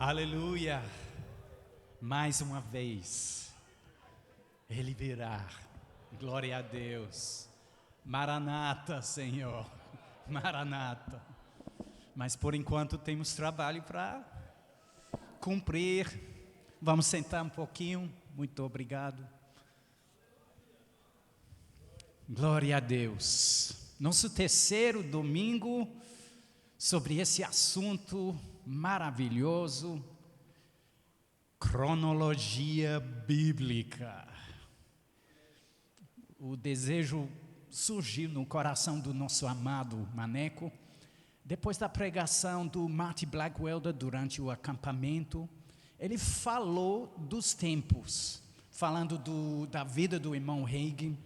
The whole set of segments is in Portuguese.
Aleluia! Mais uma vez, Ele virá. Glória a Deus. Maranata, Senhor. Maranata. Mas por enquanto temos trabalho para cumprir. Vamos sentar um pouquinho. Muito obrigado. Glória a Deus. Nosso terceiro domingo sobre esse assunto maravilhoso, cronologia bíblica. O desejo surgiu no coração do nosso amado Maneco, depois da pregação do Marty Blackwelder durante o acampamento. Ele falou dos tempos, falando da vida do irmão Hagin,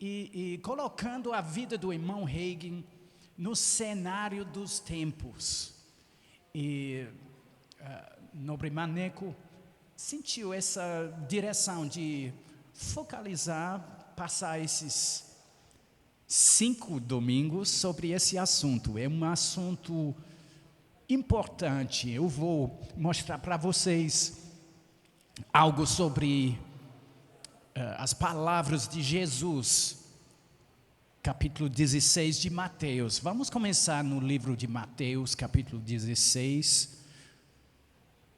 e colocando a vida do irmão Hagin no cenário dos tempos. E Nobre Maneco sentiu essa direção de focalizar, passar esses 5 domingos sobre esse assunto. É um assunto importante. Eu vou mostrar para vocês algo sobre as palavras de Jesus, capítulo 16 de Mateus. Vamos começar no livro de Mateus, capítulo 16.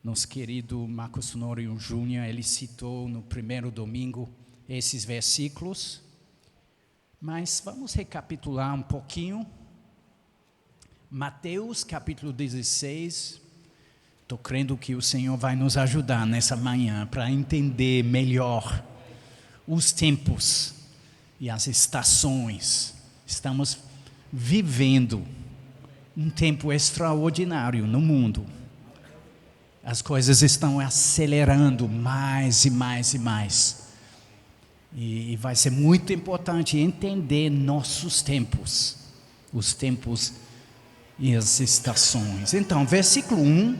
Nosso querido Marcos Honório Júnior, ele citou no primeiro domingo esses versículos. Mas vamos recapitular um pouquinho. Mateus, capítulo 16. Estou crendo que o Senhor vai nos ajudar nessa manhã para entender melhor os tempos e as estações. Estamos vivendo um tempo extraordinário no mundo. As coisas estão acelerando mais e mais e mais. E vai ser muito importante entender nossos tempos, os tempos e as estações. Então, versículo 1,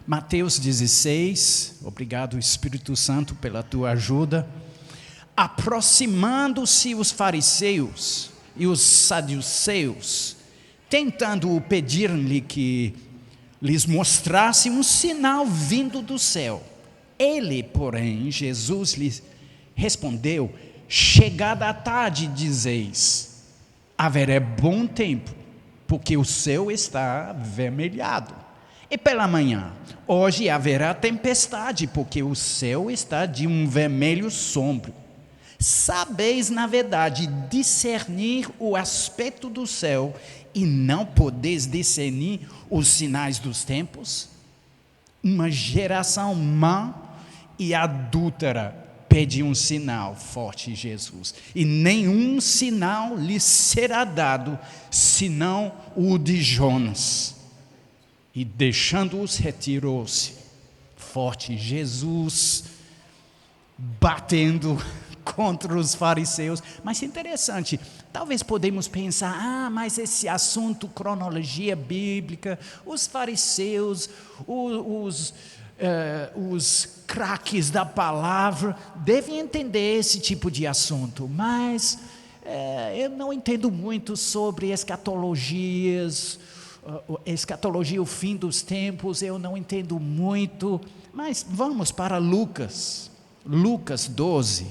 Mateus 16, obrigado Espírito Santo pela tua ajuda. Aproximando-se os fariseus e os saduceus, tentando pedir-lhe que lhes mostrasse um sinal vindo do céu. Ele, porém, Jesus lhes respondeu: chegada a tarde, dizeis, haverá bom tempo, porque o céu está avermelhado. E pela manhã, hoje haverá tempestade, porque o céu está de um vermelho sombrio. Sabeis, na verdade, discernir o aspecto do céu e não podeis discernir os sinais dos tempos? Uma geração má e adúltera pede um sinal, forte Jesus, e nenhum sinal lhe será dado, senão o de Jonas. E deixando-os, retirou-se. Forte Jesus, batendo contra os fariseus. Mas interessante, talvez podemos pensar, mas esse assunto, cronologia bíblica, os fariseus, os craques da palavra, devem entender esse tipo de assunto, mas eu não entendo muito sobre escatologia, o fim dos tempos, eu não entendo muito, mas vamos para Lucas 12,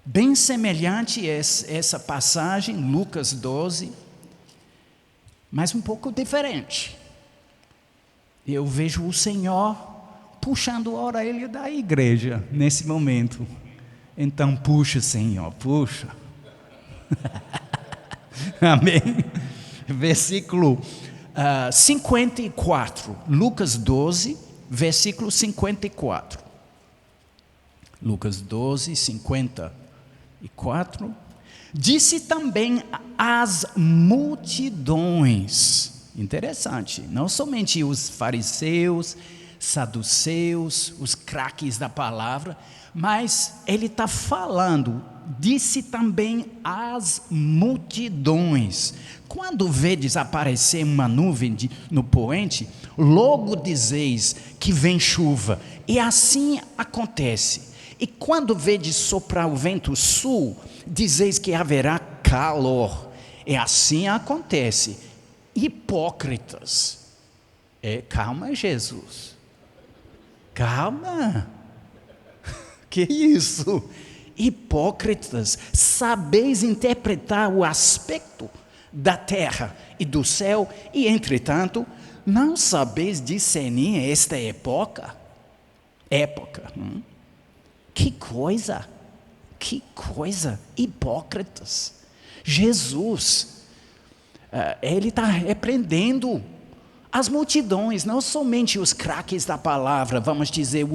bem semelhante essa passagem, Lucas 12, mas um pouco diferente. Eu vejo o Senhor puxando a orelha da igreja nesse momento. Então puxa, Senhor, puxa. Amém? Versículo 54, Lucas 12, versículo 54. Lucas 12, 54. Disse também às multidões. Interessante, não somente os fariseus, saduceus, os craques da palavra, mas ele está falando, disse também às multidões. Quando vedes aparecer uma nuvem no poente, logo dizeis que vem chuva, e assim acontece. E quando vedes soprar o vento sul, dizeis que haverá calor, e assim acontece. hipócritas. Calma, Jesus. Calma. Que isso? Hipócritas, sabeis interpretar o aspecto da terra e do céu, e entretanto, não sabeis discernir esta época. Que coisa, hipócritas. Jesus, ele está repreendendo as multidões, não somente os craques da palavra, vamos dizer,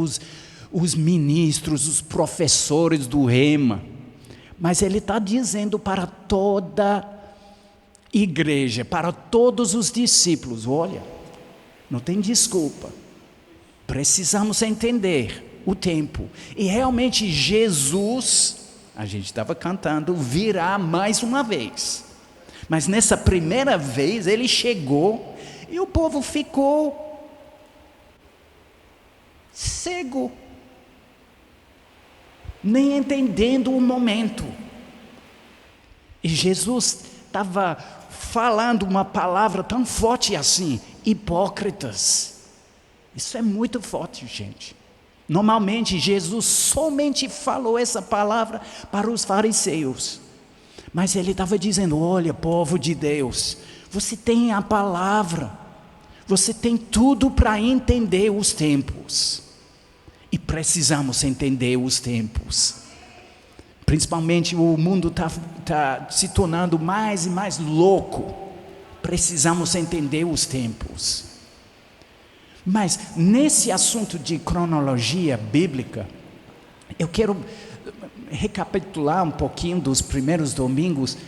os ministros, os professores do rema, mas ele está dizendo para toda igreja, para todos os discípulos: olha, não tem desculpa, precisamos entender o tempo. E realmente Jesus, a gente estava cantando, virá mais uma vez, mas nessa primeira vez ele chegou e o povo ficou cego, nem entendendo o momento. E Jesus estava falando uma palavra tão forte assim: hipócritas. Isso é muito forte, gente. Normalmente Jesus somente falou essa palavra para os fariseus, mas ele estava dizendo: olha, povo de Deus, você tem a palavra, você tem tudo para entender os tempos. E precisamos entender os tempos. Principalmente o mundo está se tornando mais e mais louco. Precisamos entender os tempos. Mas nesse assunto de cronologia bíblica, eu quero recapitular um pouquinho dos primeiros domingos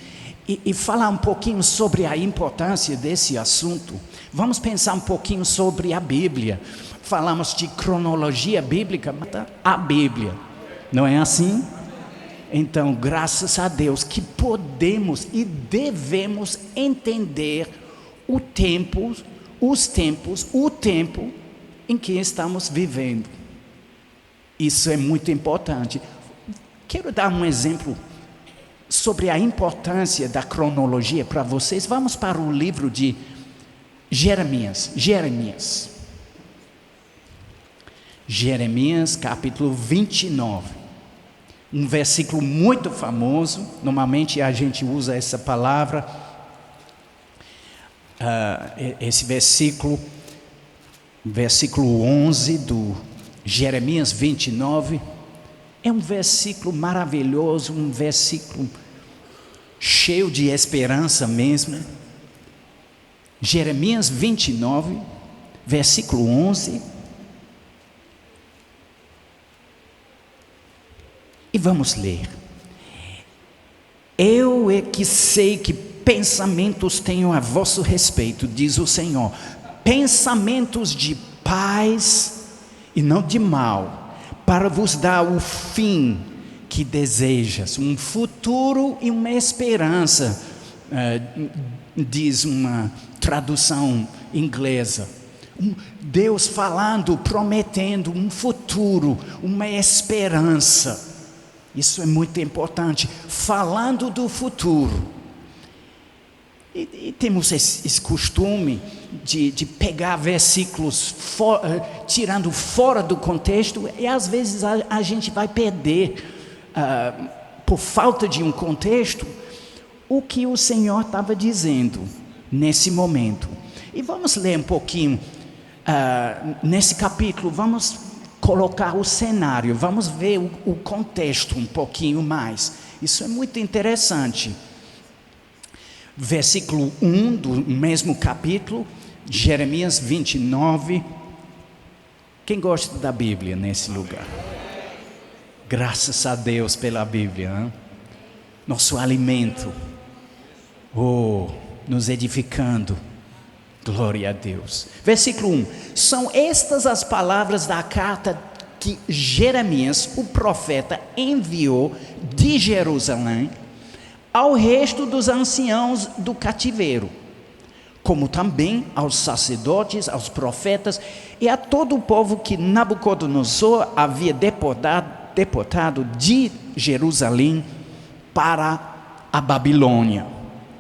e falar um pouquinho sobre a importância desse assunto. Vamos pensar um pouquinho sobre a Bíblia. Falamos de cronologia bíblica, a Bíblia, não é assim? Então, graças a Deus que podemos e devemos entender o tempo em que estamos vivendo. Isso é muito importante. Quero dar um exemplo sobre a importância da cronologia para vocês. Vamos para o livro de Jeremias capítulo 29, um versículo muito famoso. Normalmente a gente usa essa palavra, esse versículo 11 do Jeremias 29, é um versículo maravilhoso, um versículo cheio de esperança mesmo. Jeremias 29, versículo 11, e vamos ler. Eu é que sei que pensamentos tenho a vosso respeito, diz o Senhor, pensamentos de paz e não de mal, para vos dar o fim que desejas, um futuro e uma esperança, diz uma tradução inglesa. Deus falando, prometendo um futuro, uma esperança. Isso é muito importante, falando do futuro. E temos esse costume de pegar versículos tirando fora do contexto, e às vezes a gente vai perder, por falta de um contexto, o que o Senhor estava dizendo nesse momento. E vamos ler um pouquinho nesse capítulo, vamos colocar o cenário, vamos ver o contexto um pouquinho mais. Isso é muito interessante. Versículo 1 do mesmo capítulo, Jeremias 29. Quem gosta da Bíblia nesse lugar? Graças a Deus pela Bíblia, hein? Nosso alimento, nos edificando. Glória a Deus. Versículo 1. São estas as palavras da carta que Jeremias, o profeta, enviou de Jerusalém ao resto dos anciãos do cativeiro, como também aos sacerdotes, aos profetas e a todo o povo que Nabucodonosor havia deportado de Jerusalém para a Babilônia.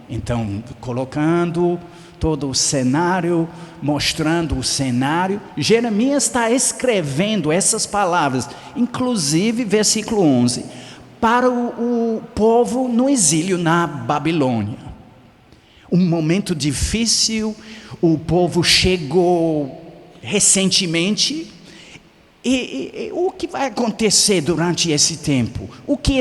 Então, colocando todo o cenário, mostrando o cenário, Jeremias está escrevendo essas palavras, inclusive versículo 11, para o povo no exílio na Babilônia. Um momento difícil, o povo chegou recentemente. E o que vai acontecer durante esse tempo? O que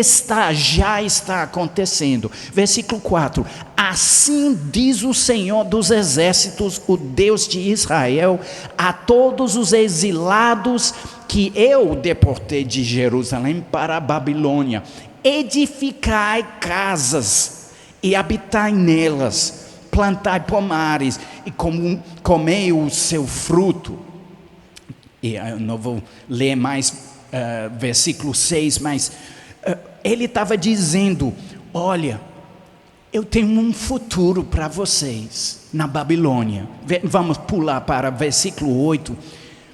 já está acontecendo? Versículo 4: assim diz o Senhor dos exércitos, o Deus de Israel, a todos os exilados que eu deportei de Jerusalém para a Babilônia: edificai casas e habitai nelas, plantai pomares e comei o seu fruto. E eu não vou ler mais versículo 6, mas ele estava dizendo: olha, eu tenho um futuro para vocês na Babilônia. Vamos pular para versículo 8,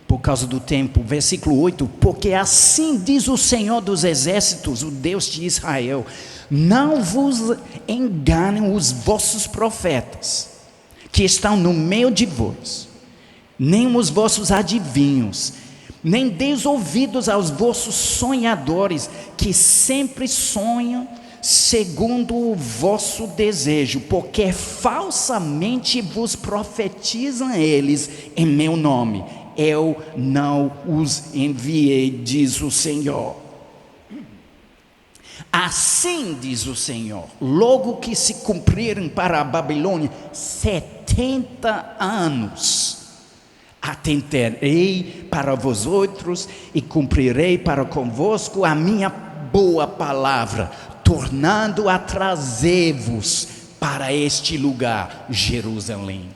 por causa do tempo. Versículo 8: porque assim diz o Senhor dos exércitos, o Deus de Israel: não vos enganem os vossos profetas, que estão no meio de vós, nem os vossos adivinhos, nem deis ouvidos aos vossos sonhadores, que sempre sonham segundo o vosso desejo, porque falsamente vos profetizam eles em meu nome. Eu não os enviei, diz o Senhor. Assim diz o Senhor: logo que se cumprirem para a Babilônia 70 anos, atentarei para vós outros e cumprirei para convosco a minha boa palavra, tornando a trazer-vos para este lugar, Jerusalém.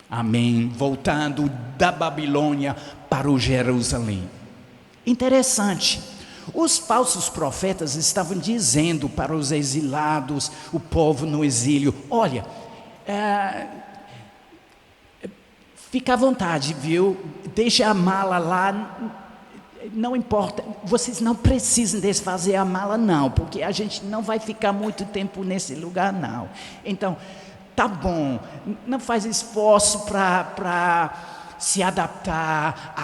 Amém. Voltando da Babilônia para o Jerusalém. Interessante. Os falsos profetas estavam dizendo para os exilados, o povo no exílio: olha, fica à vontade, viu? Deixa a mala lá, não importa, vocês não precisam desfazer a mala não, porque a gente não vai ficar muito tempo nesse lugar não. Então, tá bom, não faz esforço para se adaptar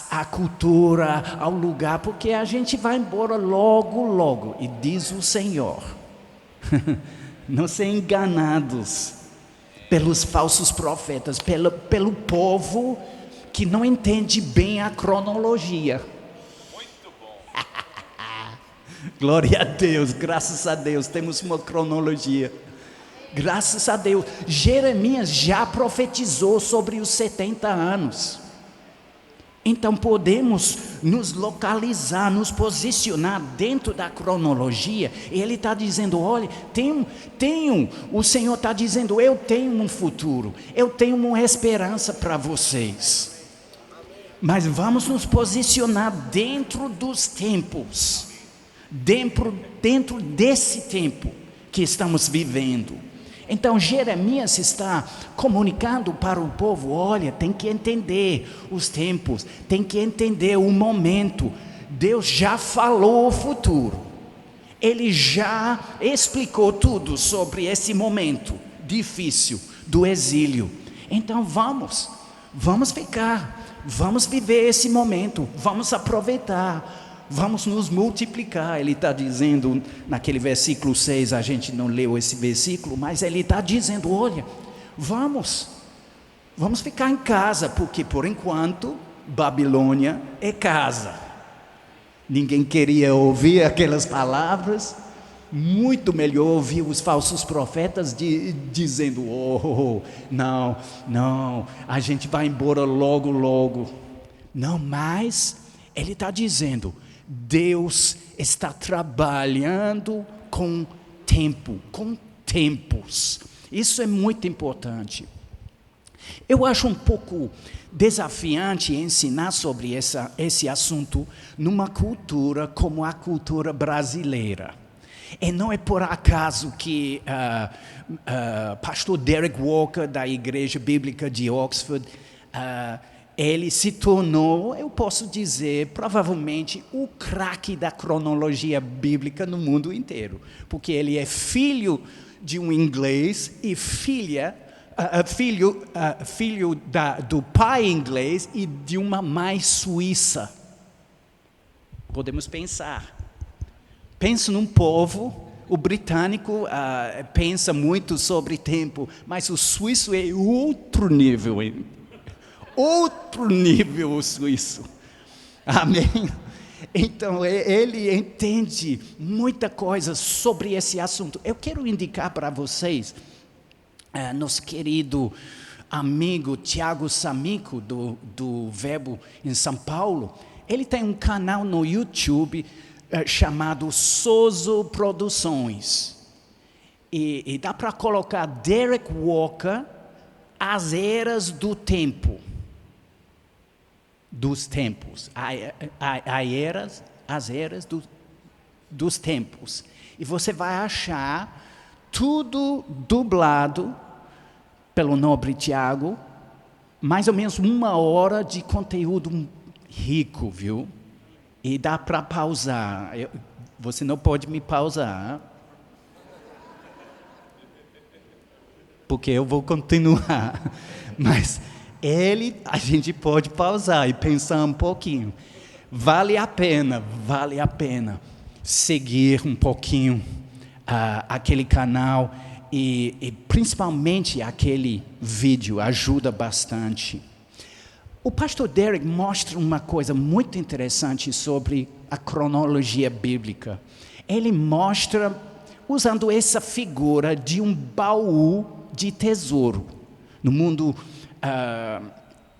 à cultura, ao lugar, porque a gente vai embora logo, logo. E diz o Senhor, não sejam enganados pelos falsos profetas, pelo povo que não entende bem a cronologia. Muito bom. Glória a Deus, graças a Deus, temos uma cronologia. Graças a Deus, Jeremias já profetizou sobre os 70 anos. Então podemos nos localizar, nos posicionar dentro da cronologia. E ele está dizendo: olha, o Senhor está dizendo: eu tenho um futuro, eu tenho uma esperança para vocês. Mas vamos nos posicionar dentro dos tempos, dentro desse tempo que estamos vivendo. Então Jeremias está comunicando para o povo: olha, tem que entender os tempos, tem que entender o momento. Deus já falou o futuro, Ele já explicou tudo sobre esse momento difícil do exílio. Então vamos viver esse momento, vamos aproveitar. Vamos nos multiplicar. Ele está dizendo naquele versículo 6, a gente não leu esse versículo, mas ele está dizendo: olha, vamos ficar em casa, porque por enquanto Babilônia é casa. Ninguém queria ouvir aquelas palavras. Muito melhor ouvir os falsos profetas dizendo: não, a gente vai embora logo, logo. Não, mas ele está dizendo: Deus está trabalhando com tempo, com tempos. Isso é muito importante. Eu acho um pouco desafiante ensinar sobre esse assunto numa cultura como a cultura brasileira. E não é por acaso que pastor Derek Walker, da Igreja Bíblica de Oxford, ele se tornou, eu posso dizer, provavelmente o craque da cronologia bíblica no mundo inteiro, porque ele é filho de um inglês e filho do pai inglês e de uma mãe suíça. Podemos pensar. Pensa num povo, o britânico pensa muito sobre tempo, mas o suíço é outro nível. Outro nível o suíço. Amém? Então, ele entende muita coisa sobre esse assunto. Eu quero indicar para vocês, nosso querido amigo Tiago Samico, do Verbo em São Paulo. Ele tem um canal no YouTube chamado Sozo Produções. E dá para colocar Derek Walker, As Eras do Tempo. Dos tempos, as eras dos tempos. E você vai achar tudo dublado pelo nobre Tiago, mais ou menos 1 hora de conteúdo rico, viu? E dá para pausar. Você não pode me pausar, porque eu vou continuar. Mas a gente pode pausar e pensar um pouquinho. Vale a pena seguir um pouquinho aquele canal e principalmente aquele vídeo ajuda bastante. O pastor Derek mostra uma coisa muito interessante sobre a cronologia bíblica. Ele mostra, usando essa figura de um baú de tesouro. No mundo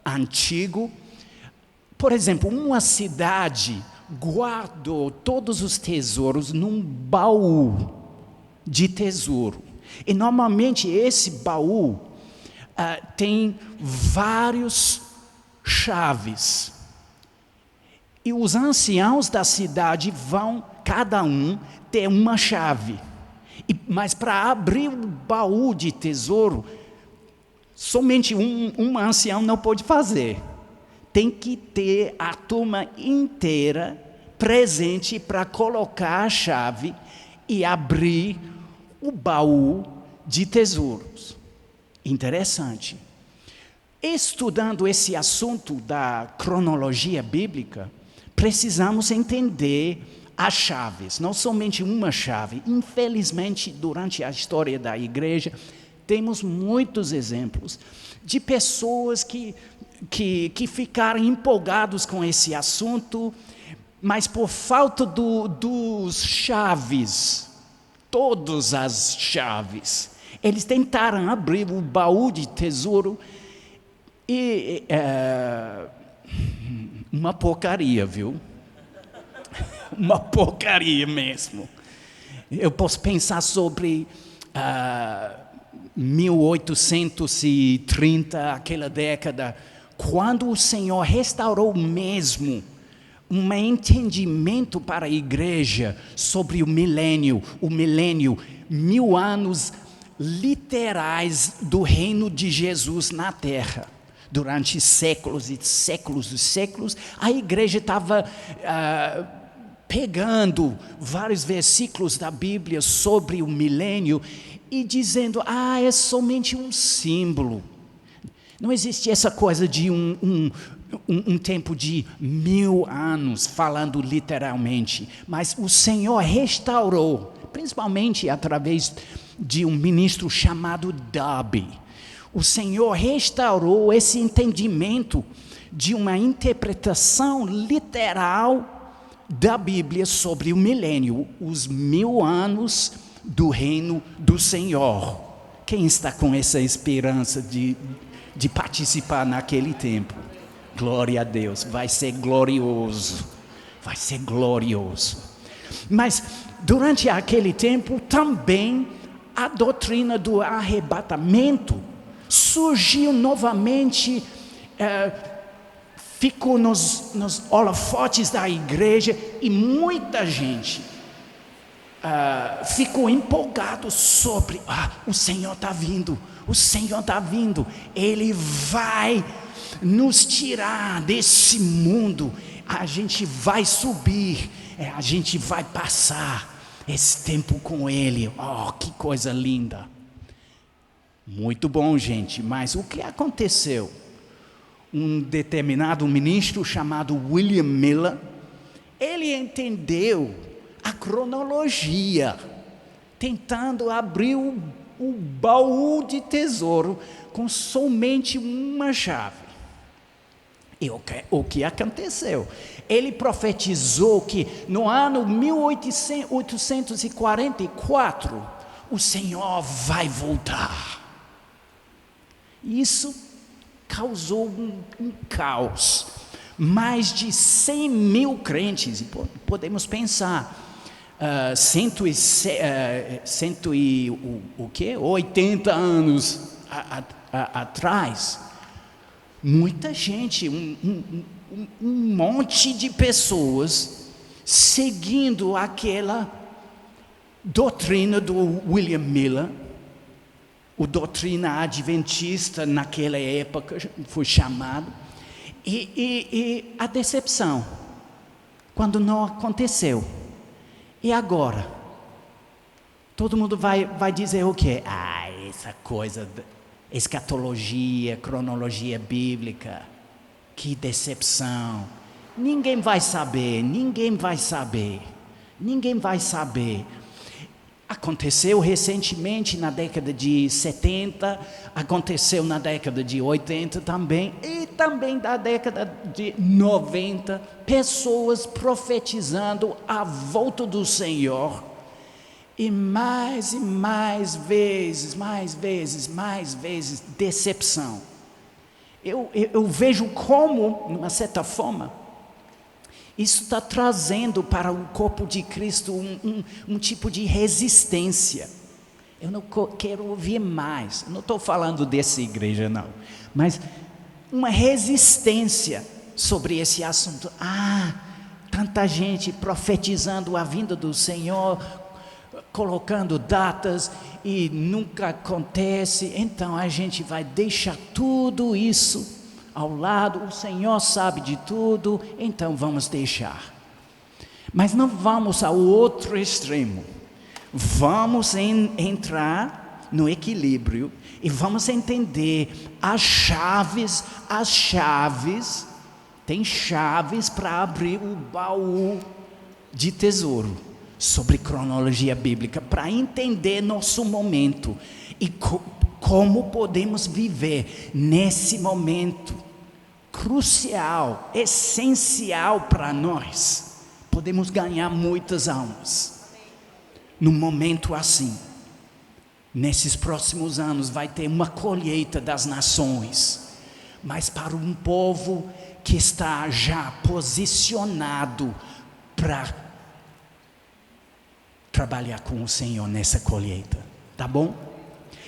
antigo, por exemplo, uma cidade guardou todos os tesouros num baú de tesouro. E normalmente esse baú tem vários chaves. E os anciãos da cidade vão, cada um, ter uma chave. Mas para abrir o baú de tesouro, somente um ancião não pode fazer. Tem que ter a turma inteira presente para colocar a chave e abrir o baú de tesouros. Interessante. Estudando esse assunto da cronologia bíblica, precisamos entender as chaves, não somente uma chave. Infelizmente, durante a história da igreja, temos muitos exemplos de pessoas que ficaram empolgados com esse assunto, mas por falta dos chaves, todas as chaves, eles tentaram abrir o baú de tesouro e uma porcaria, viu? Uma porcaria mesmo. Eu posso pensar sobre 1830, aquela década, quando o Senhor restaurou mesmo um entendimento para a igreja sobre o milênio, 1000 anos literais do reino de Jesus na terra. Durante séculos e séculos e séculos, a igreja estava pegando vários versículos da Bíblia sobre o milênio e dizendo, é somente um símbolo. Não existe essa coisa de um tempo de 1000 anos, falando literalmente. Mas o Senhor restaurou, principalmente através de um ministro chamado Darby. O Senhor restaurou esse entendimento de uma interpretação literal da Bíblia sobre o milênio, os 1000 anos do reino do Senhor. Quem está com essa esperança de participar naquele tempo? Glória a Deus, vai ser glorioso, vai ser glorioso. Mas durante aquele tempo também a doutrina do arrebatamento surgiu novamente, ficou nos holofotes da igreja e muita gente ficou empolgado sobre, o Senhor está vindo, o Senhor está vindo, Ele vai nos tirar desse mundo, a gente vai subir, a gente vai passar. esse tempo com Ele, oh, que coisa linda. Muito bom, gente, mas o que aconteceu? Um determinado ministro chamado William Miller, ele entendeu a cronologia, tentando abrir o baú de tesouro com somente uma chave. E o que aconteceu? Ele profetizou que no ano 1844, o Senhor vai voltar. Isso causou um caos. Mais de 100 mil crentes, e podemos pensar, 80 anos atrás, muita gente, um monte de pessoas seguindo aquela doutrina do William Miller, a doutrina adventista naquela época foi chamado, e a decepção, quando não aconteceu. E agora? Todo mundo vai dizer o quê? Essa coisa, escatologia, cronologia bíblica, que decepção. Ninguém vai saber. Aconteceu recentemente na década de 70, aconteceu na década de 80 também, e também da década de 90, pessoas profetizando a volta do Senhor, e mais vezes, decepção. Eu vejo como, de uma certa forma, isso está trazendo para o corpo de Cristo um tipo de resistência. Eu não quero ouvir mais. Eu não estou falando dessa igreja, não. Mas uma resistência sobre esse assunto. Tanta gente profetizando a vinda do Senhor, colocando datas e nunca acontece. Então a gente vai deixar tudo isso ao lado. O Senhor sabe de tudo, então vamos deixar. Mas não vamos ao outro extremo. Vamos entrar no equilíbrio e vamos entender as chaves. Tem chaves para abrir o baú de tesouro sobre cronologia bíblica, para entender nosso momento e como podemos viver nesse momento crucial, essencial para nós. Podemos ganhar muitas almas num momento assim. Nesses próximos anos vai ter uma colheita das nações, mas para um povo que está já posicionado para trabalhar com o Senhor nessa colheita, tá bom?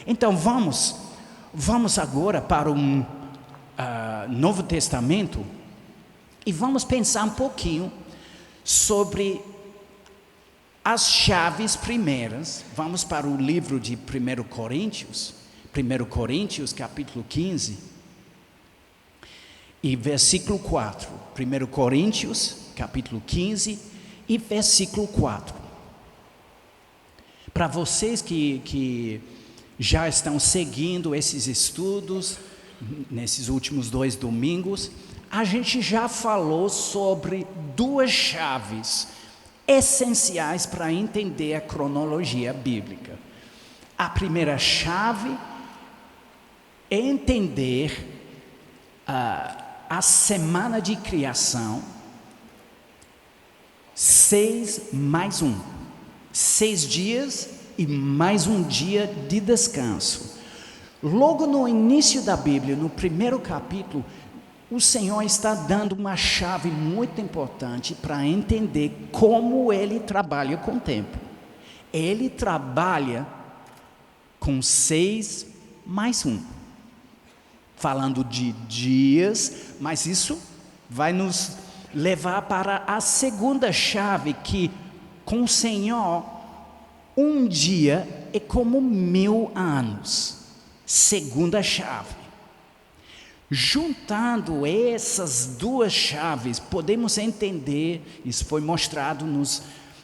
Então vamos agora para Novo Testamento e vamos pensar um pouquinho sobre as chaves primeiras. Vamos para o livro de 1 Coríntios capítulo 15 e versículo 4. 1 Coríntios capítulo 15 e versículo 4. Para vocês que já estão seguindo esses estudos, nesses últimos 2 domingos, a gente já falou sobre 2 chaves essenciais para entender a cronologia bíblica. A primeira chave é entender a semana de criação, 6 mais 1. 6 dias e mais um dia de descanso. Logo no início da Bíblia, no primeiro capítulo, o Senhor está dando uma chave muito importante para entender como Ele trabalha com o tempo. Ele trabalha com 6 mais 1. Falando de dias, mas isso vai nos levar para a segunda chave, que com o Senhor, um dia é como 1000 anos. Segunda chave. Juntando essas 2 chaves, podemos entender, isso foi mostrado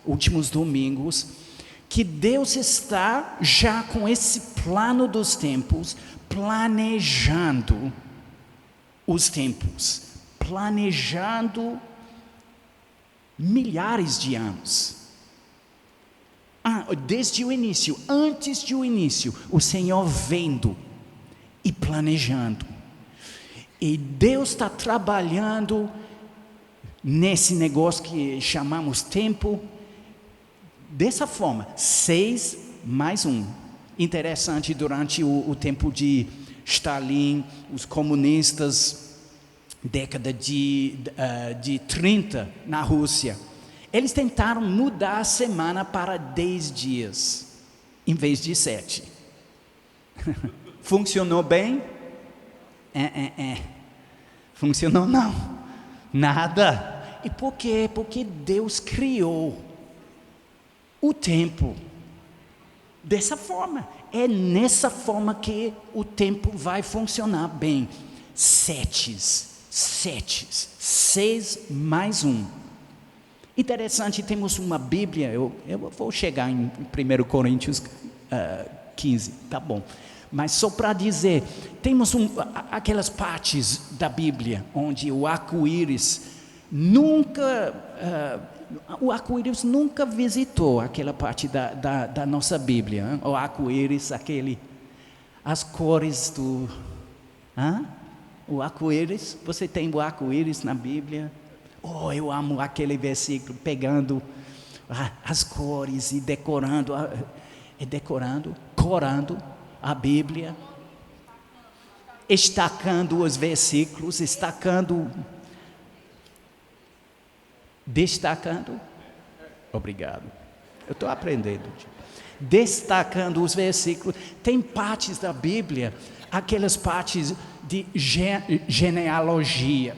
últimos domingos, que Deus está já com esse plano dos tempos, planejando os tempos, planejando milhares de anos. Desde o início, antes do início, o Senhor vendo e planejando. E Deus está trabalhando nesse negócio que chamamos tempo, dessa forma, 6 mais 1. Interessante, durante o tempo de Stalin, os comunistas, década de 30 na Rússia, eles tentaram mudar a semana para 10 dias, em vez de 7. Funcionou bem? Funcionou não, nada. E por quê? Porque Deus criou o tempo dessa forma. É nessa forma que o tempo vai funcionar bem. 7, 6 mais 1. Interessante, temos uma Bíblia, eu vou chegar em 1 Coríntios 15, tá bom. Mas só para dizer, temos aquelas partes da Bíblia onde o arco-íris o arco-íris nunca visitou aquela parte da nossa Bíblia. Hein? O arco-íris, as cores do... O arco-íris, você tem o arco-íris na Bíblia? Eu amo aquele versículo, pegando as cores e corando a Bíblia, destacando os versículos, destacando, obrigado, eu estou aprendendo, destacando os versículos. Tem partes da Bíblia, aquelas partes de genealogia,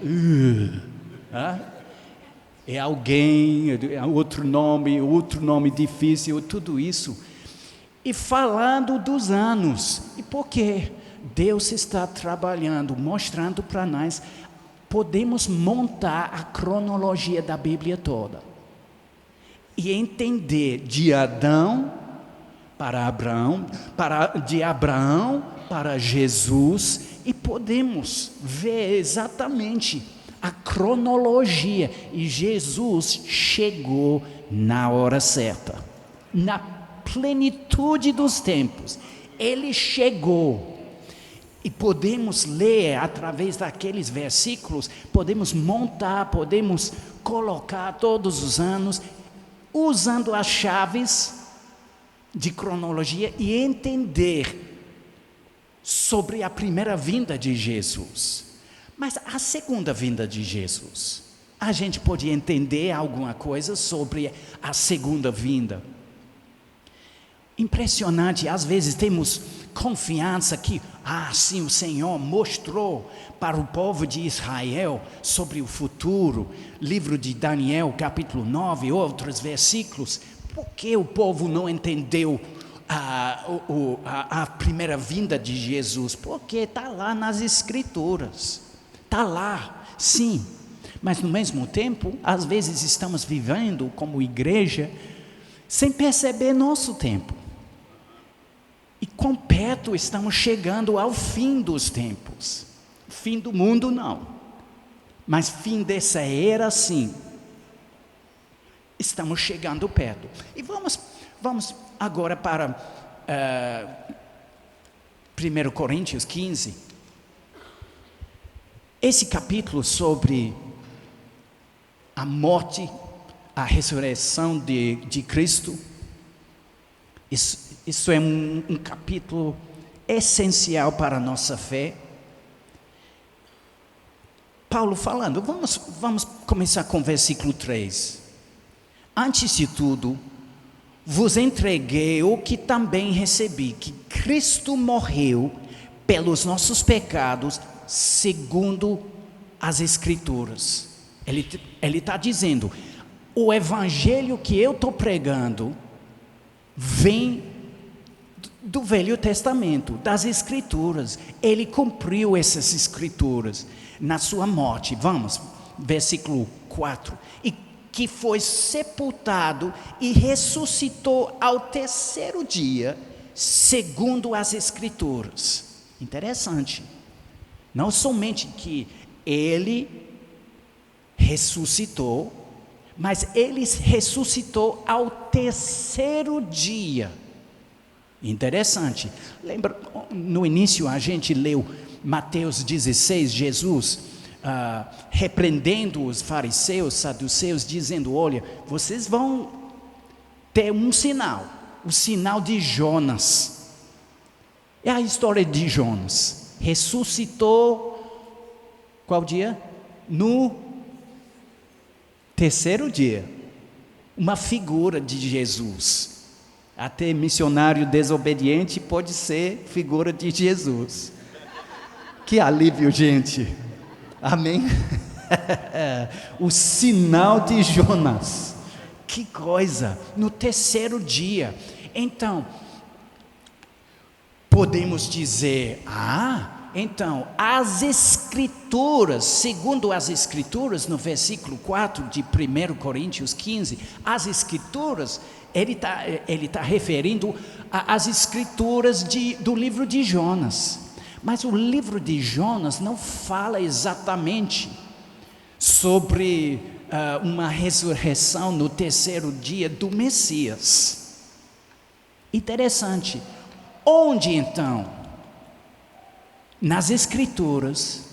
é alguém, é outro nome difícil, tudo isso, e falando dos anos. E por quê? Deus está trabalhando, mostrando para nós, podemos montar a cronologia da Bíblia toda e entender de Adão para Abraão, de Abraão para Jesus, e podemos ver exatamente a cronologia, e Jesus chegou na hora certa, na plenitude dos tempos. Ele chegou, e podemos ler através daqueles versículos, podemos montar, podemos colocar todos os anos, usando as chaves de cronologia e entender sobre a primeira vinda de Jesus. Mas a segunda vinda de Jesus, a gente pode entender alguma coisa sobre a segunda vinda. Impressionante, às vezes temos confiança que, sim, o Senhor mostrou para o povo de Israel sobre o futuro, livro de Daniel, capítulo 9, outros versículos. Por que o povo não entendeu a primeira vinda de Jesus? Porque está lá nas Escrituras. Está lá, sim, mas no mesmo tempo, às vezes estamos vivendo como igreja, sem perceber nosso tempo, e com perto estamos chegando ao fim dos tempos, fim do mundo não, mas fim dessa era sim, estamos chegando perto. E vamos agora para 1 Coríntios 15, esse capítulo sobre a morte, a ressurreição de Cristo, isso é um capítulo essencial para a nossa fé. Paulo falando, vamos começar com o versículo 3. Antes de tudo, vos entreguei o que também recebi, que Cristo morreu pelos nossos pecados, segundo as Escrituras. Ele está dizendo, o evangelho que eu estou pregando vem do Velho Testamento, das Escrituras. Ele cumpriu essas Escrituras na sua morte. Vamos, versículo 4. E que foi sepultado e ressuscitou ao terceiro dia, segundo as Escrituras. Interessante. Não somente que ele ressuscitou, mas ele ressuscitou ao terceiro dia. Interessante. Lembra, no início a gente leu Mateus 16, Jesus repreendendo os fariseus, saduceus, dizendo: olha, vocês vão ter um sinal, o sinal de Jonas. É a história de Jonas. Ressuscitou, qual dia? No terceiro dia. Uma figura de Jesus. Até missionário desobediente pode ser figura de Jesus. Que alívio, gente. Amém? O sinal de Jonas. Que coisa. No terceiro dia. Então, podemos dizer, então, as Escrituras, segundo as Escrituras, no versículo 4 de 1 Coríntios 15, as Escrituras, ele tá referindo às Escrituras do livro de Jonas. Mas o livro de Jonas não fala exatamente sobre uma ressurreição no terceiro dia do Messias. Interessante. Onde então, nas Escrituras,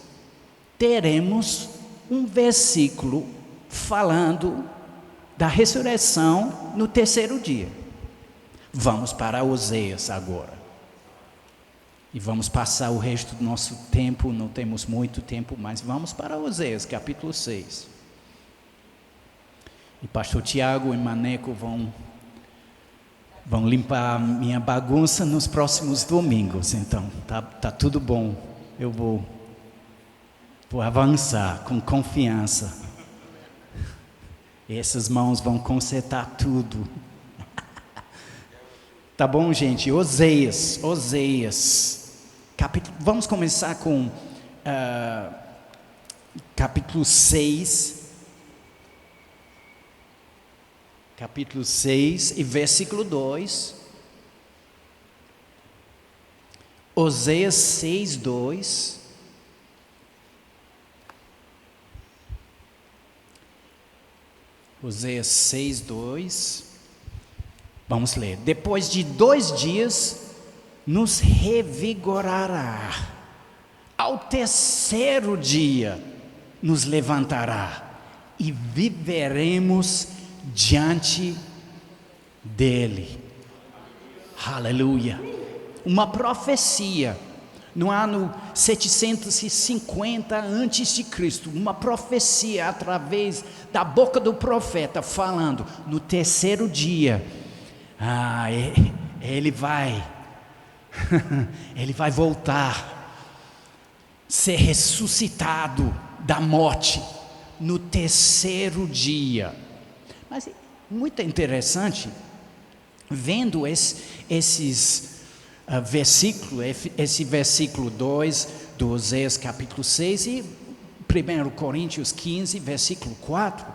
teremos um versículo falando da ressurreição no terceiro dia? Vamos para Oséias agora. E vamos passar o resto do nosso tempo, não temos muito tempo, mas vamos para Oséias, capítulo 6. E pastor Tiago e Maneco vão limpar a minha bagunça nos próximos domingos. Então, tá tudo bom. Eu vou avançar com confiança. Essas mãos vão consertar tudo. Tá bom, gente? Oséias. Vamos começar com capítulo 6. Capítulo 6 e versículo 2. Oséias 6, 2. Oséias 6, 2. Vamos ler. Depois de 2 dias, nos revigorará. Ao terceiro dia, nos levantará. E viveremos diante dele. Aleluia. Uma profecia no ano 750 a.C., uma profecia através da boca do profeta, falando: no terceiro dia, ele vai voltar, ser ressuscitado da morte no terceiro dia. Mas muito interessante, vendo esses versículos, esse versículo 2 do Oséias capítulo 6 e 1 Coríntios 15, versículo 4,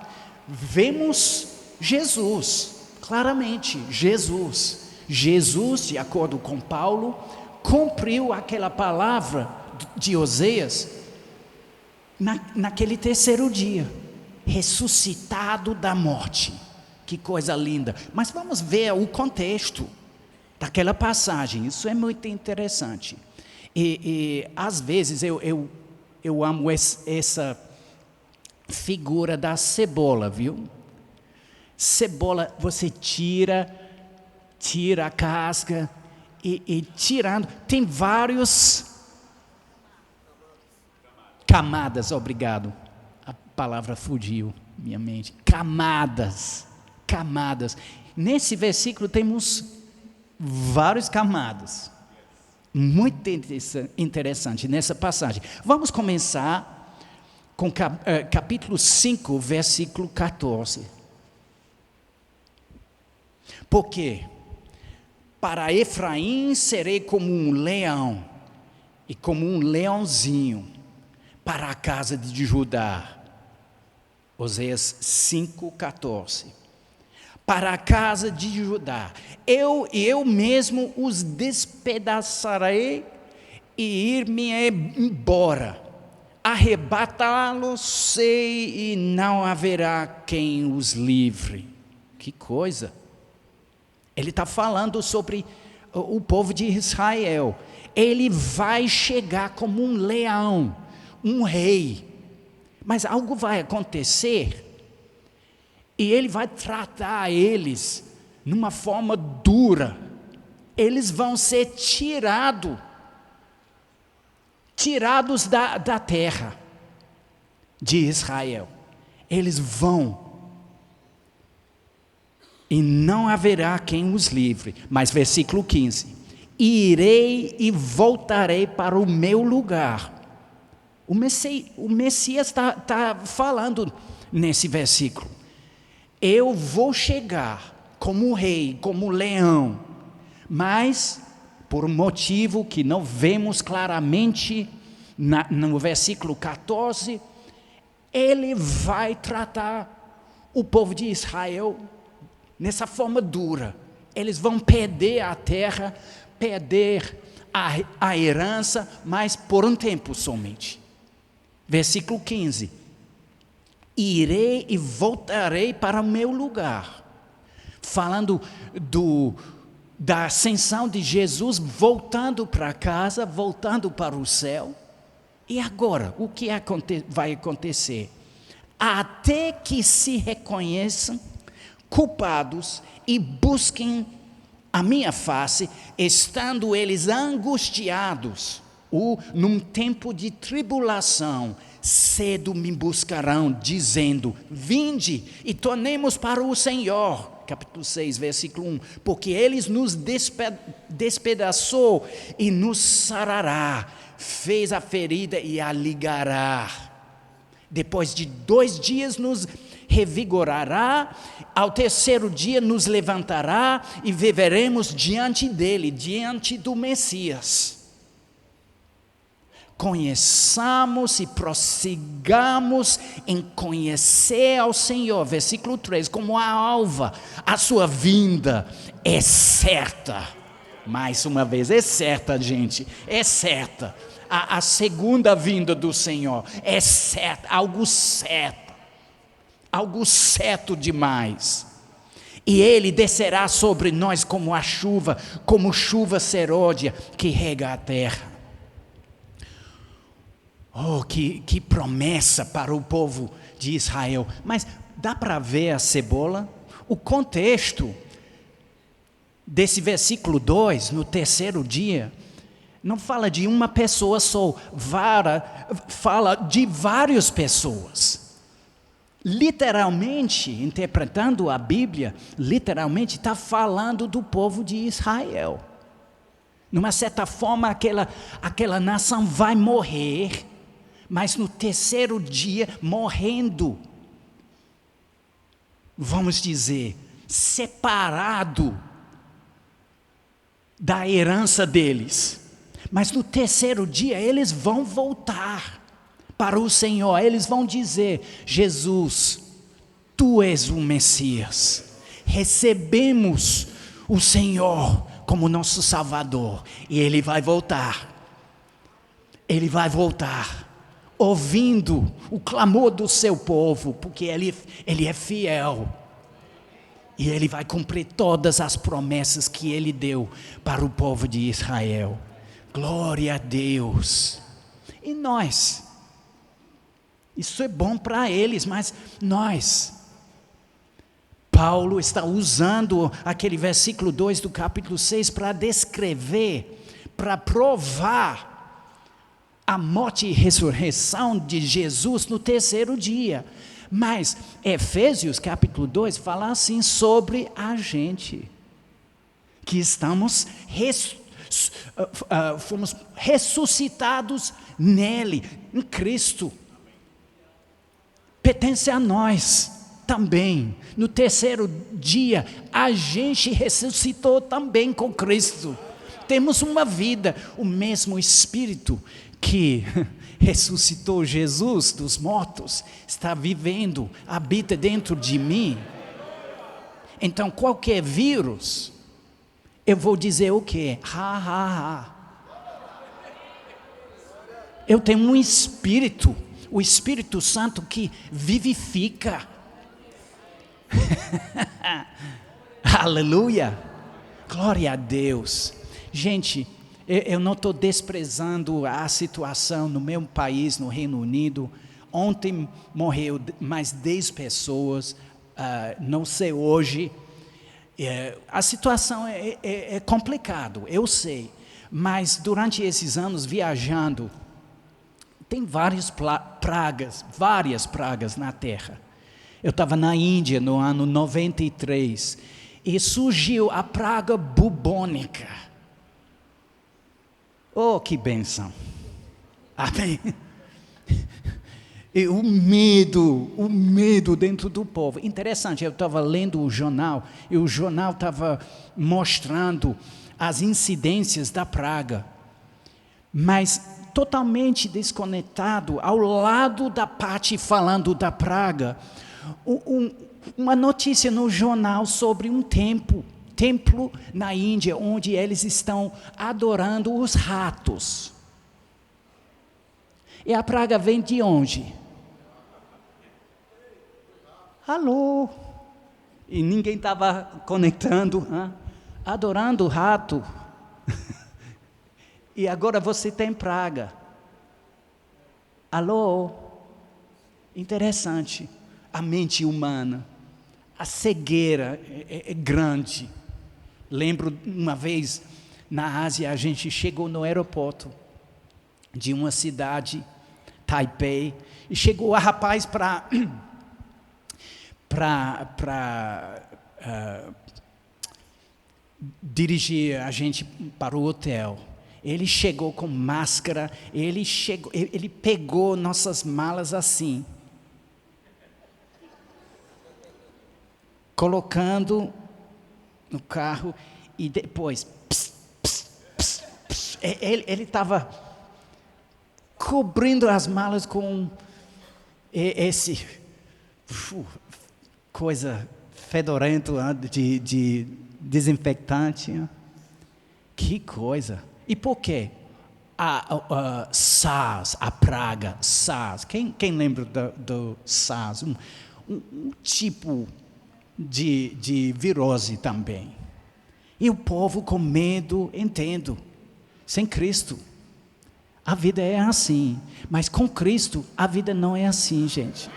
vemos Jesus, claramente Jesus, de acordo com Paulo, cumpriu aquela palavra de Oséias naquele terceiro dia, ressuscitado da morte. Que coisa linda. Mas vamos ver o contexto daquela passagem. Isso é muito interessante. E às vezes eu amo essa figura da cebola, viu? Cebola, você tira a casca e tirando, tem vários camadas, obrigado. A palavra fugiu minha mente. Camadas. Nesse versículo temos várias camadas. Muito interessante nessa passagem. Vamos começar com capítulo 5, versículo 14. Porque para Efraim serei como um leão e como um leãozinho para a casa de Judá. Oséias 5,14. Para a casa de Judá, eu mesmo os despedaçarei e ir-me embora. Arrebatá-los-ei e não haverá quem os livre. Que coisa! Ele está falando sobre o povo de Israel. Ele vai chegar como um leão, um rei. Mas algo vai acontecer e ele vai tratar eles numa forma dura. Eles vão ser tirados da terra de Israel. Eles vão. E não haverá quem os livre. Mas versículo 15. Irei e voltarei para o meu lugar. O Messias está falando nesse versículo. Eu vou chegar como rei, como leão, mas por um motivo que não vemos claramente no versículo 14, ele vai tratar o povo de Israel nessa forma dura. Eles vão perder a terra, perder a herança, mas por um tempo somente. Versículo 15. Irei e voltarei para o meu lugar. Falando da ascensão de Jesus, voltando para casa, voltando para o céu. E agora, o que vai acontecer? Até que se reconheçam culpados e busquem a minha face, estando eles angustiados, num tempo de tribulação, cedo me buscarão, dizendo, vinde e tornemos para o Senhor. Capítulo 6, versículo 1. Porque eles nos despedaçou e nos sarará, fez a ferida e a ligará. Depois de 2 dias nos revigorará, ao terceiro dia nos levantará e viveremos diante dele, diante do Messias. Conheçamos e prossigamos em conhecer ao Senhor. Versículo 3, como a alva, a sua vinda é certa. Mais uma vez, é certa, gente, é certa. A segunda vinda do Senhor é certa, algo certo demais. E ele descerá sobre nós como a chuva, como chuva serôdia que rega a terra. Oh, que promessa para o povo de Israel. Mas dá para ver a cebola? O contexto desse versículo 2, no terceiro dia, não fala de uma pessoa só, fala de várias pessoas. Literalmente, interpretando a Bíblia, literalmente está falando do povo de Israel. Numa certa forma, aquela nação vai morrer, mas no terceiro dia, morrendo, vamos dizer, separado da herança deles. Mas no terceiro dia, eles vão voltar para o Senhor. Eles vão dizer, Jesus, Tu és o Messias. Recebemos o Senhor como nosso Salvador. E Ele vai voltar. Ele vai voltar. Ouvindo o clamor do seu povo, porque ele é fiel. E Ele vai cumprir todas as promessas que Ele deu para o povo de Israel. Glória a Deus. E nós? Isso é bom para eles, mas nós? Paulo está usando aquele versículo 2 do capítulo 6 para descrever, para provar a morte e ressurreição de Jesus no terceiro dia. Mas Efésios capítulo 2 fala assim sobre a gente, que fomos ressuscitados nele, em Cristo. Pertence a nós também. No terceiro dia, a gente ressuscitou também com Cristo. Temos uma vida, o mesmo Espírito que ressuscitou Jesus dos mortos, está vivendo, habita dentro de mim. Então, qualquer vírus, eu vou dizer o quê? Ha, ha, ha. Eu tenho um Espírito, o Espírito Santo que vivifica. Aleluia! Glória a Deus. Gente, eu não estou desprezando a situação no meu país, no Reino Unido. Ontem morreu mais 10 pessoas, não sei hoje. A situação é complicada, eu sei. Mas durante esses anos viajando, tem várias pragas na Terra. Eu estava na Índia no ano 93 e surgiu a praga bubônica. Oh, que bênção! Amém? E o medo dentro do povo. Interessante, eu estava lendo o jornal e o jornal estava mostrando as incidências da praga, mas totalmente desconectado, ao lado da parte falando da praga, uma notícia no jornal sobre um templo na Índia, onde eles estão adorando os ratos. E a praga vem de onde? Alô? E ninguém estava conectando, adorando o rato. E agora você tem praga. Alô? Interessante. A mente humana, a cegueira é grande. Lembro uma vez, na Ásia, a gente chegou no aeroporto de uma cidade, Taipei, e chegou a rapaz para dirigir a gente para o hotel. Ele chegou com máscara, ele pegou nossas malas assim, colocando no carro e depois, ele estava cobrindo as malas com esse coisa fedorenta de desinfectante. Que coisa! E por quê? A SARS, a praga SARS. Quem lembra do SARS? Um tipo de virose também. E o povo com medo, entendo. Sem Cristo, a vida é assim. Mas com Cristo, a vida não é assim, gente.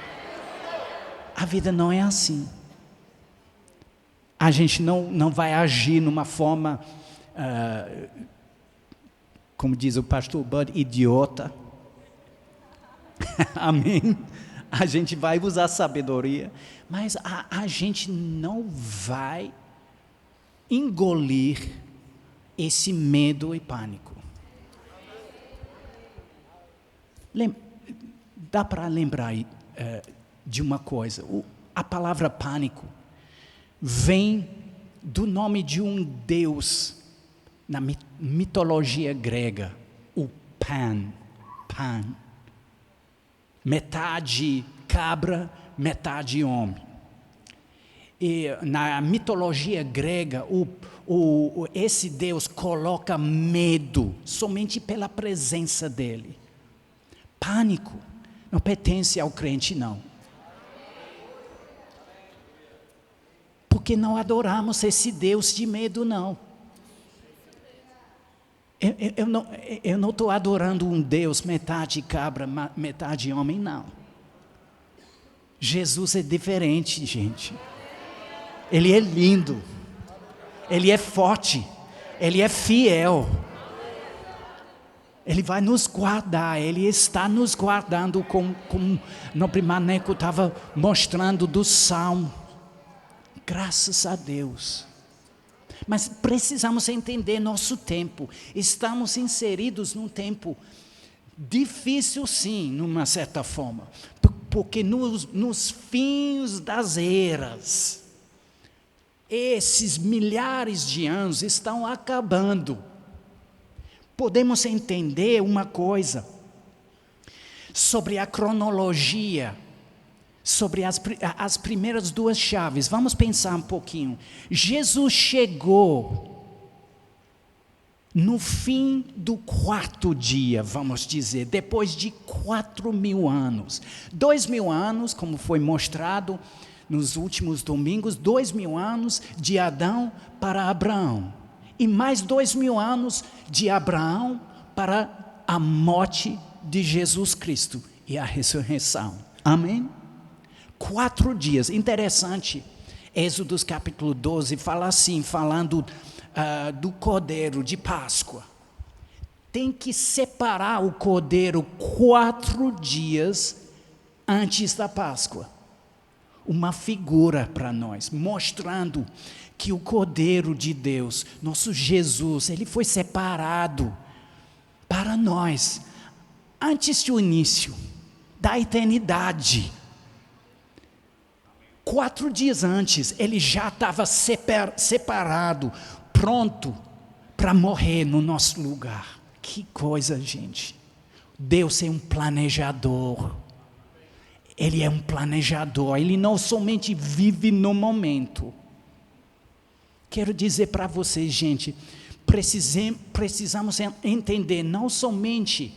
A vida não é assim. A gente não vai agir numa forma... como diz o pastor Bud, idiota. Amém? A gente vai usar sabedoria, mas a gente não vai engolir esse medo e pânico. Dá para lembrar de uma coisa, a palavra pânico vem do nome de um deus na mitologia grega, o Pan. Metade cabra, metade homem. E na mitologia grega, esse Deus coloca medo somente pela presença dele. Pânico não pertence ao crente, não. Porque não adoramos esse Deus de medo, não. Eu não estou adorando um Deus metade cabra, metade homem, não. Jesus é diferente, gente. Ele é lindo. Ele é forte. Ele é fiel. Ele vai nos guardar. Ele está nos guardando, como Nobre Maneco estava mostrando do Salmo. Graças a Deus. Mas precisamos entender nosso tempo. Estamos inseridos num tempo difícil, sim, numa certa forma. Porque nos fins das eras, esses milhares de anos estão acabando. Podemos entender uma coisa. sobre a cronologia, sobre as primeiras duas chaves. Vamos pensar um pouquinho. Jesus chegou no fim do quarto dia, vamos dizer, depois de 4.000 anos. 2.000 anos, como foi mostrado nos últimos domingos, 2.000 anos de Adão para Abraão. E mais 2.000 anos de Abraão para a morte de Jesus Cristo e a ressurreição. Amém? 4 dias. Interessante. Êxodo capítulo 12 fala assim, falando do cordeiro de Páscoa. Tem que separar o cordeiro 4 dias antes da Páscoa. Uma figura para nós, mostrando que o cordeiro de Deus, nosso Jesus, ele foi separado para nós, antes do início da eternidade. 4 dias antes, ele já estava separado, pronto para morrer no nosso lugar. Que coisa, gente. Deus é um planejador. Ele é um planejador. Ele não somente vive no momento. Quero dizer para vocês, gente, precisamos entender não somente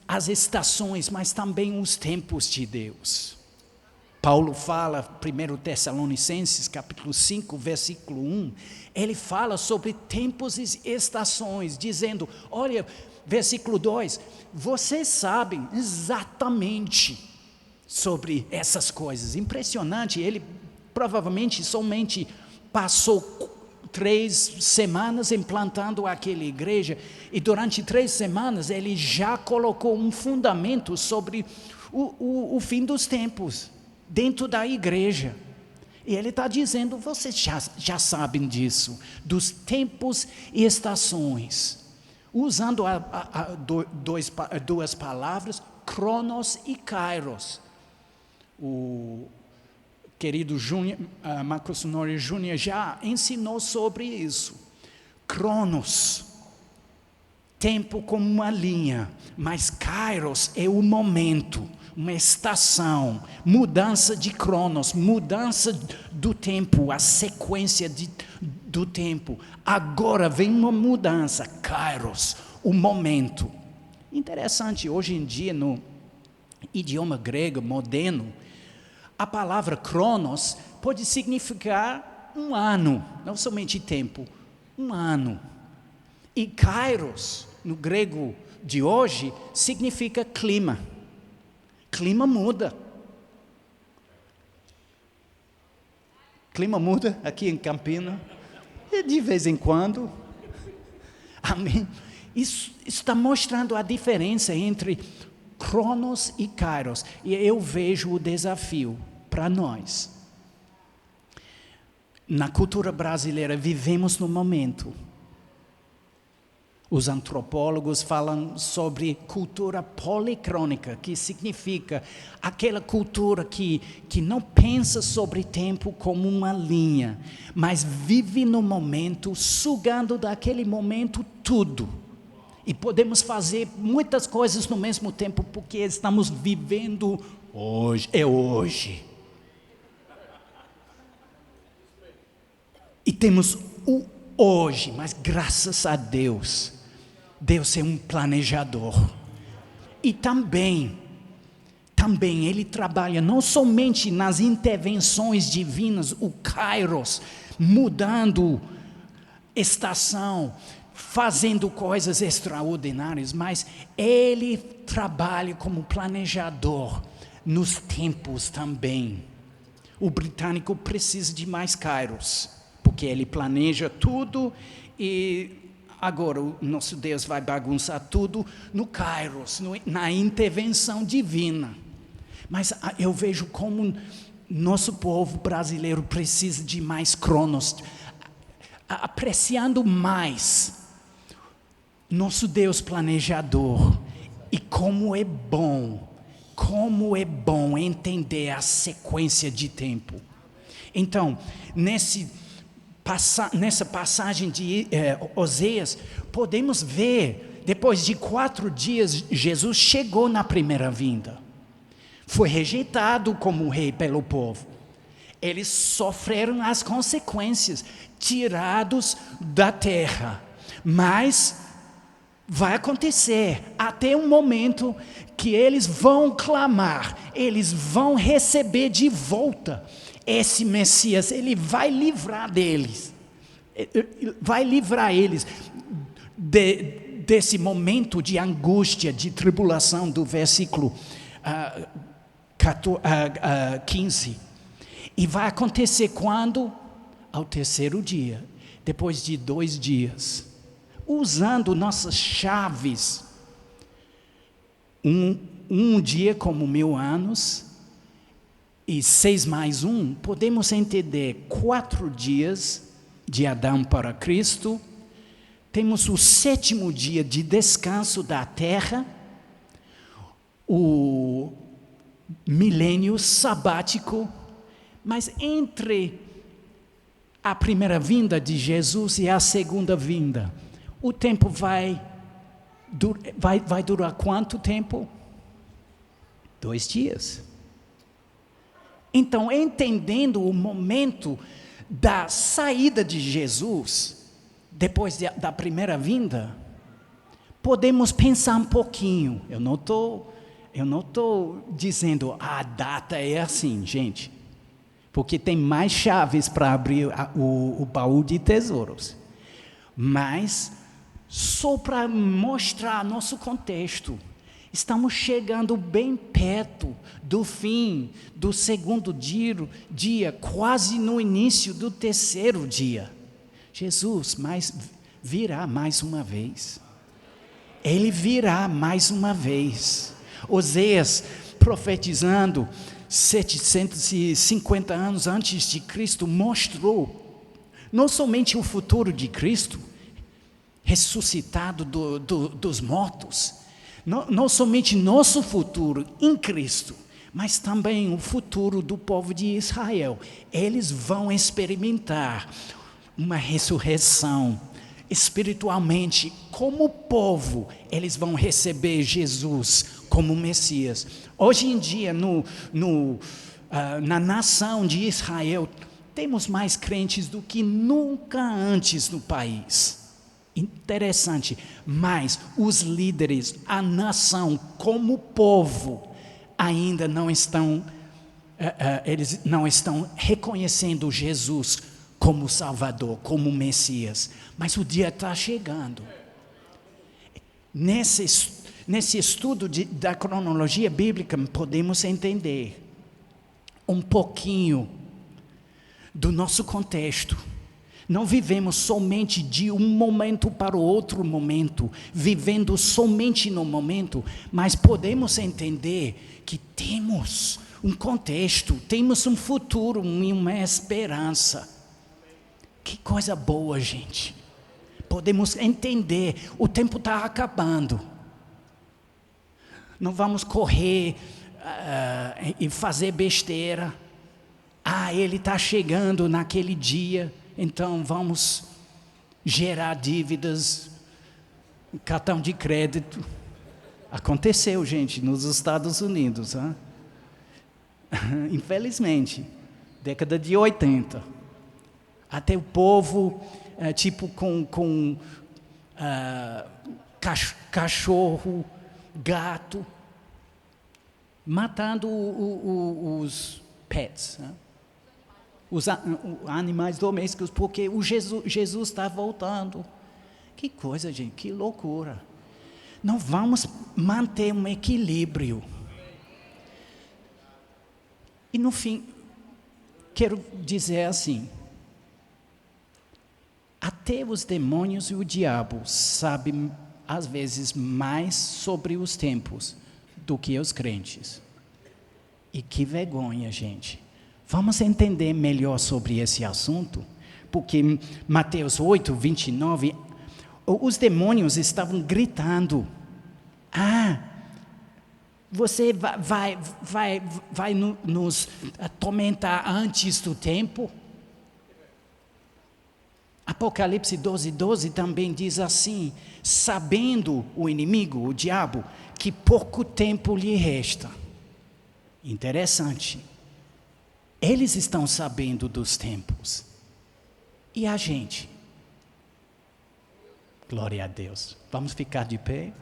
as estações, mas também os tempos de Deus. Paulo fala, 1 Tessalonicenses, capítulo 5, versículo 1, ele fala sobre tempos e estações, dizendo, olha, versículo 2, vocês sabem exatamente sobre essas coisas. Impressionante, ele provavelmente somente passou 3 semanas implantando aquela igreja, e durante 3 semanas ele já colocou um fundamento sobre o fim dos tempos, dentro da igreja. E ele está dizendo, vocês já sabem disso, dos tempos e estações, usando duas palavras, Cronos e Kairos. O querido Marcos Honório Júnior já ensinou sobre isso. Cronos, tempo como uma linha, mas Kairos é o momento, uma estação, mudança de Cronos, mudança do tempo, a sequência do tempo. Agora vem uma mudança, Kairos, o momento. Interessante, hoje em dia no idioma grego moderno, a palavra Cronos pode significar um ano, não somente tempo, um ano. E Kairos, no grego de hoje, significa clima. Clima muda. Clima muda aqui em Campinas, de vez em quando. Amém? Isso está mostrando a diferença entre Cronos e Kairos. E eu vejo o desafio para nós. Na cultura brasileira, vivemos no momento. Os antropólogos falam sobre cultura policrônica, que significa aquela cultura que não pensa sobre tempo como uma linha, mas vive no momento, sugando daquele momento tudo. E podemos fazer muitas coisas no mesmo tempo, porque estamos vivendo hoje, é hoje. E temos o hoje, mas graças a Deus, Deus é um planejador. E também Ele trabalha não somente nas intervenções divinas, o Kairos, mudando estação, fazendo coisas extraordinárias, mas Ele trabalha como planejador nos tempos também. O britânico precisa de mais Kairos, porque ele planeja tudo e agora o nosso Deus vai bagunçar tudo no Kairos, na intervenção divina. Mas eu vejo como nosso povo brasileiro precisa de mais Cronos, apreciando mais nosso Deus planejador. E como é bom entender a sequência de tempo. Então, nessa passagem de Oséias, podemos ver depois de 4 dias, Jesus chegou na primeira vinda. Foi rejeitado como rei pelo povo. Eles sofreram as consequências, tirados da terra. Mas vai acontecer até um momento que eles vão clamar, eles vão receber de volta esse Messias. Ele vai livrar deles, vai livrar eles desse momento de angústia, de tribulação do versículo 15. E vai acontecer quando? Ao terceiro dia, depois de 2 dias. Usando nossas chaves. Um dia como 1000 anos, e 6 mais 1, podemos entender 4 dias de Adão para Cristo. Temos o 7º dia de descanso da terra, o milênio sabático, mas entre a primeira vinda de Jesus e a segunda vinda, o tempo vai durar quanto tempo? 2 dias. Então, entendendo o momento da saída de Jesus, depois da primeira vinda, podemos pensar um pouquinho. Eu não estou dizendo a data é assim, gente, porque tem mais chaves para abrir o baú de tesouros. Mas, só para mostrar nosso contexto, estamos chegando bem perto do fim do 2º dia, quase no início do 3º dia. Jesus virá mais uma vez. Ele virá mais uma vez. Oséias, profetizando 750 anos antes de Cristo, mostrou não somente o futuro de Cristo, ressuscitado dos mortos, não somente nosso futuro em Cristo, mas também o futuro do povo de Israel. Eles vão experimentar uma ressurreição espiritualmente. Como povo, eles vão receber Jesus como Messias. Hoje em dia, na nação de Israel, temos mais crentes do que nunca antes no país. Interessante, mas os líderes, a nação como povo, ainda não estão, eles não estão reconhecendo Jesus como Salvador, como Messias. Mas o dia está chegando. Nesse estudo da cronologia bíblica, podemos entender um pouquinho do nosso contexto. Não vivemos somente de um momento para o outro momento, vivendo somente no momento, mas podemos entender que temos um contexto, temos um futuro e uma esperança. Que coisa boa, gente. Podemos entender, o tempo está acabando. Não vamos correr e fazer besteira. Ele está chegando naquele dia. Então vamos gerar dívidas, cartão de crédito. Aconteceu, gente, nos Estados Unidos. Infelizmente, década de 80. Até o povo, com cachorro, gato, matando os pets, os animais domésticos, porque o Jesus está voltando. Que coisa, gente, que loucura. Não vamos manter um equilíbrio. E no fim, quero dizer assim, até os demônios e o diabo sabem, às vezes, mais sobre os tempos do que os crentes. E que vergonha, gente. Vamos entender melhor sobre esse assunto, porque Mateus 8, 29, os demônios estavam gritando, você vai nos atormentar antes do tempo? Apocalipse 12:12 também diz assim: sabendo o inimigo, o diabo, que pouco tempo lhe resta. Interessante. Eles estão sabendo dos tempos. E a gente? Glória a Deus. Vamos ficar de pé?